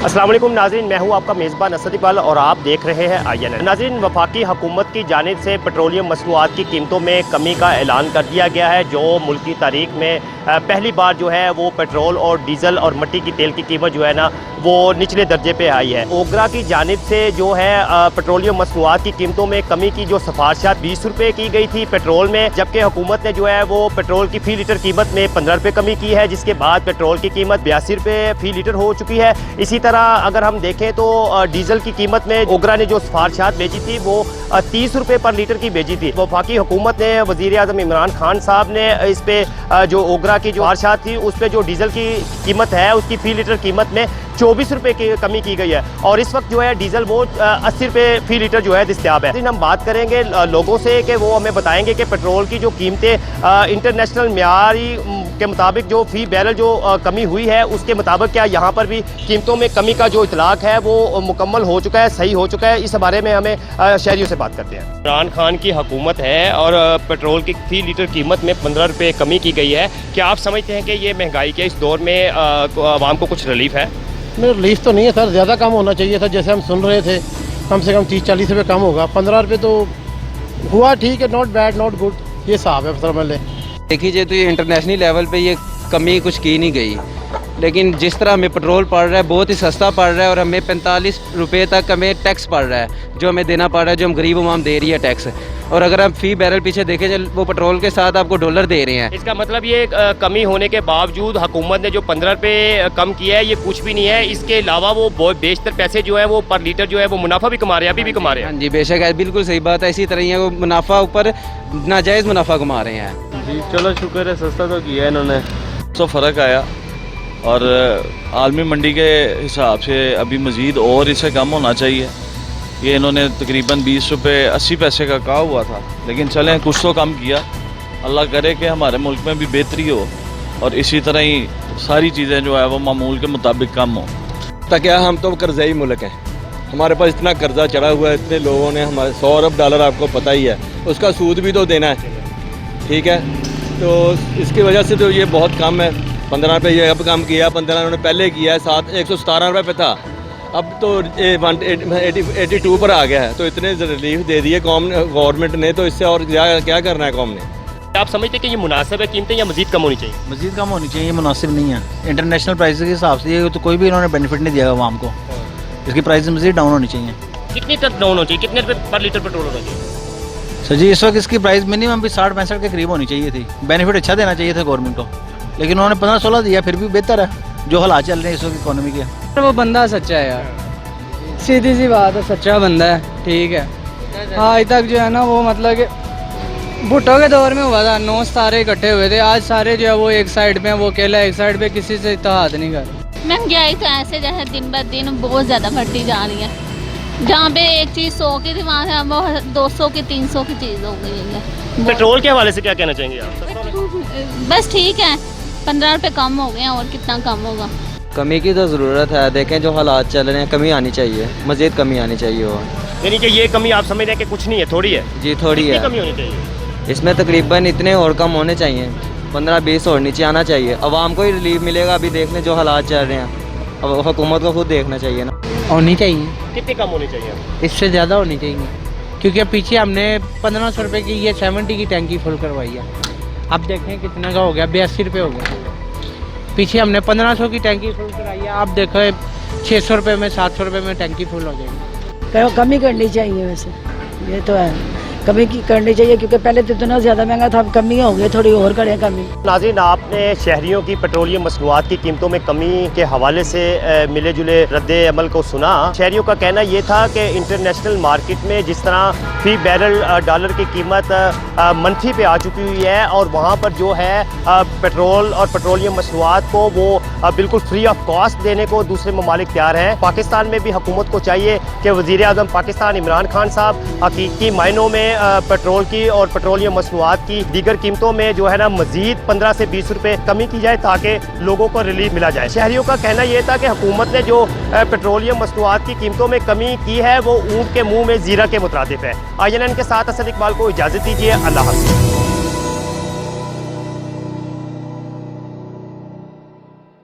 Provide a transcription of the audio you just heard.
अस्सलाम वालेकुम नाज़रीन, मैं हूं आपका मेज़बान असद इकबाल और आप देख रहे हैं INN। नाज़रीन, वफाकी हुकूमत की जानिब से पेट्रोलियम मसनूआत की कीमतों में कमी का ऐलान कर दिया गया है, जो मुल्क की तारीख में पहली बार जो है वो पेट्रोल और डीज़ल और मट्टी की तेल की कीमत जो है ना वो निचले दर्जे पे आई है। ओगरा की जानिब से जो है पेट्रोलियम मसनूआत की कीमतों में कमी की जो सिफारिशात 20 रुपये की गई थी पेट्रोल में, जबकि हुकूमत ने जो है वो पेट्रोल की फ़ी लीटर कीमत में 15 रुपये कमी की है, जिसके बाद पेट्रोल की कीमत 82 रुपये फ़ी लीटर हो चुकी है। इसी तरह अगर हम देखें तो डीजल की कीमत में ओगरा ने जो सिफारिशात भेजी थी वो 30 रुपये पर लीटर की भेजी थी। वफाकी हुकूमत ने वज़ीर आज़म इमरान खान साहब ने इस पे जो ओगरा की जो सिफारिशात थी उस पर जो डीजल की कीमत है उसकी फ़ी लीटर कीमत में 24 रुपये की कमी की गई है और इस वक्त जो है डीजल वो 80 रुपये फ़ी लीटर जो है दस्तयाब है। हम बात करेंगे लोगों से कि वो हमें बताएंगे कि पेट्रोल की जो कीमतें इंटरनेशनल मियारी के मुताबिक जो फ़ी बैरल जो कमी हुई है उसके मुताबिक क्या यहाँ पर भी कीमतों में कमी का जो इतलाक है वो मुकम्मल हो चुका है, सही हो चुका है। इस बारे में हमें शहरियों से बात करते हैं। इमरान खान की हुकूमत है और पेट्रोल की फ़ी लीटर कीमत में 15 रुपये कमी की गई है। क्या आप समझते हैं कि ये महंगाई के इस दौर में आवाम को कुछ रिलीफ है? नहीं, रिलीफ तो नहीं है सर, ज़्यादा कम होना चाहिए था। जैसे हम सुन रहे थे कम से कम 30-40 रुपये कम होगा। 15 रुपये तो हुआ, ठीक है, नॉट बैड नॉट गुड, ये हिसाब है। समझ लें, देखिए जाए तो ये इंटरनेशनल लेवल पे ये कमी कुछ की नहीं गई, लेकिन जिस तरह हमें पेट्रोल पड़ रहा है बहुत ही सस्ता पड़ रहा है और हमें 45 रुपये तक हमें टैक्स पड़ रहा है जो हमें देना पड़ रहा है, जो हम गरीब अवाम दे रही है टैक्स। और अगर हम फ़ी बैरल पीछे देखें जो वो पेट्रोल के साथ आपको डॉलर दे रहे हैं। इसका मतलब ये कमी होने के बावजूद हुकूमत ने जो 15 रुपये कम किया है ये कुछ भी नहीं है। इसके अलावा वो बहुत बेशतर पैसे जो है वो पर लीटर जो है वो मुनाफा भी कमा रहे हैं, अभी भी कमा रहे हैं। हाँ जी, बेशक है, बिल्कुल सही बात है। इसी तरह ही है, वो मुनाफा ऊपर नाजायज़ मुनाफा कमा रहे हैं। जी चलो शुक्र है, सस्ता तो किया है इन्होंने। तो फ़र्क आया और आलमी मंडी के हिसाब से अभी मज़ीद और इससे कम होना चाहिए। ये इन्होंने तकरीबन 20 रुपये 80 पैसे का कहा हुआ था, लेकिन चलें कुछ तो कम किया। अल्लाह करे कि हमारे मुल्क में भी बेहतरी हो और इसी तरह ही सारी चीज़ें जो है वो मामूल के मुताबिक कम हो। क्या हम तो कर्ज़ई मुल्क हैं, हमारे पास इतना कर्जा चढ़ा हुआ है, इतने लोगों ने हमारे 100 अरब डॉलर आपको पता ही है, उसका सूद भी तो देना है, ठीक है। तो इसकी वजह से तो ये बहुत कम है। 15 रुपये ये अब कम किया, 15 उन्होंने पहले किया है, 117 रुपये पे था, अब तो 182 पर आ गया है। तो इतने रिलीफ दे दिए गवर्नमेंट ने, तो इससे और क्या करना है कौम ने? आप समझते हैं कि ये मुनासिब है कीमतें या मज़ीद कम होनी चाहिए? मज़ीद कम होनी चाहिए, ये मुनासिब नहीं है इंटरनेशनल प्राइस के हिसाब से। ये तो कोई भी इन्होंने बेनिफिट नहीं दिया आवाम को, इसकी प्राइस मज़ीद डाउन होनी चाहिए। कितनी तक डाउन होनी चाहिए, कितने रुपये पर लीटर पेट्रोल होना चाहिए? सर जी, इस वक्त इसकी प्राइस मिनिमम भी 60-65 के करीब होनी चाहिए थी। बेनिफिट अच्छा देना चाहिए था गवर्नमेंट को, लेकिन उन्होंने 15-16 दिया, फिर भी बेहतर है जो हालात चल रहे हैं इस वक्त इकोनॉमी के। वो बंदा सच्चा है यार, सीधी सी बात है, सच्चा बंदा है, ठीक है। आज तक जो है ना वो मतलब कि भुट्टो के दौर में हुआ था, 9 सारे इकट्ठे हुए थे, आज सारे जो है वो एक साइड में, वो अकेला एक साइड पे, किसी से इत्तेहाद नहीं कर। महंगाई तो ऐसे जैसे दिन ब दिन बहुत ज़्यादा बढ़ती जा रही है। जहाँ पे एक चीज़ 100 की थी वहाँ से वो 200 की 300 की चीज़ हो गई है। पेट्रोल के हवाले से क्या कहना चाहेंगे आप? बस ठीक है, 15 रुपये कम हो गए हैं, और कितना कम होगा? कमी की तो ज़रूरत है, देखें जो हालात चल रहे हैं, कमी आनी चाहिए, मज़ीद कमी आनी चाहिए। और यानी कि ये कमी आप समझ रहे हैं कि कुछ नहीं है, थोड़ी है? जी थोड़ी है, कमी होनी चाहिए इसमें तकरीबन इतने और कम होने चाहिए, 15-20 और नीचे आना चाहिए। आवाम को ही रिलीफ मिलेगा। अभी देख लें जो हालात चल रहे हैं, अब हुकूमत को खुद देखना चाहिए ना। होनी चाहिए, कितनी कम होनी चाहिए? इससे ज़्यादा होनी चाहिए, क्योंकि पीछे हमने 1500 रुपये की ये 70 की टैंकी फुल करवाई है। अब देखें कितने का हो गया, 82 रुपये हो गया। पीछे हमने 1500 की टैंकी फुल कराई है, आप देखो 600 रुपये में 700 रुपये में टैंकी फुल हो जाएगी। कमी करनी चाहिए, वैसे ये तो है, कमी की करनी चाहिए, क्योंकि पहले तो इतना ज़्यादा महंगा था, अब कमी हो गई, थोड़ी और करें कमी। नाज़रीन, आपने शहरियों की पेट्रोलियम मसनूआत की कीमतों में कमी के हवाले से मिले जुले रद्दे अमल को सुना। शहरियों का कहना ये था कि इंटरनेशनल मार्केट में जिस तरह फ़ी बैरल डॉलर की कीमत मंफी पे आ चुकी हुई है और वहाँ पर जो है पेट्रोल और पेट्रोलियम मसनूआत को वो बिल्कुल फ्री ऑफ कॉस्ट देने को दूसरे ममालिक तैयार हैं। पाकिस्तान में भी हुकूमत को चाहिए कि वज़ीर आज़म पाकिस्तान इमरान खान साहब हकीकी मायनों में पेट्रोल की और पेट्रोलियम मसनूआत की दीगर कीमतों में जो है ना मजीद 15 से 20 रुपये कमी की जाए ताकि लोगों को रिलीफ मिला जाए। शहरियों का कहना यह था कि हुकूमत ने जो पेट्रोलियम मसनूआत की कीमतों में कमी की है वो ऊँट के मुँह में जीरा के मुतरादिफ है। INN के साथ असद इकबाल को इजाज़त दीजिए। अल्लाह हाफ़िज़।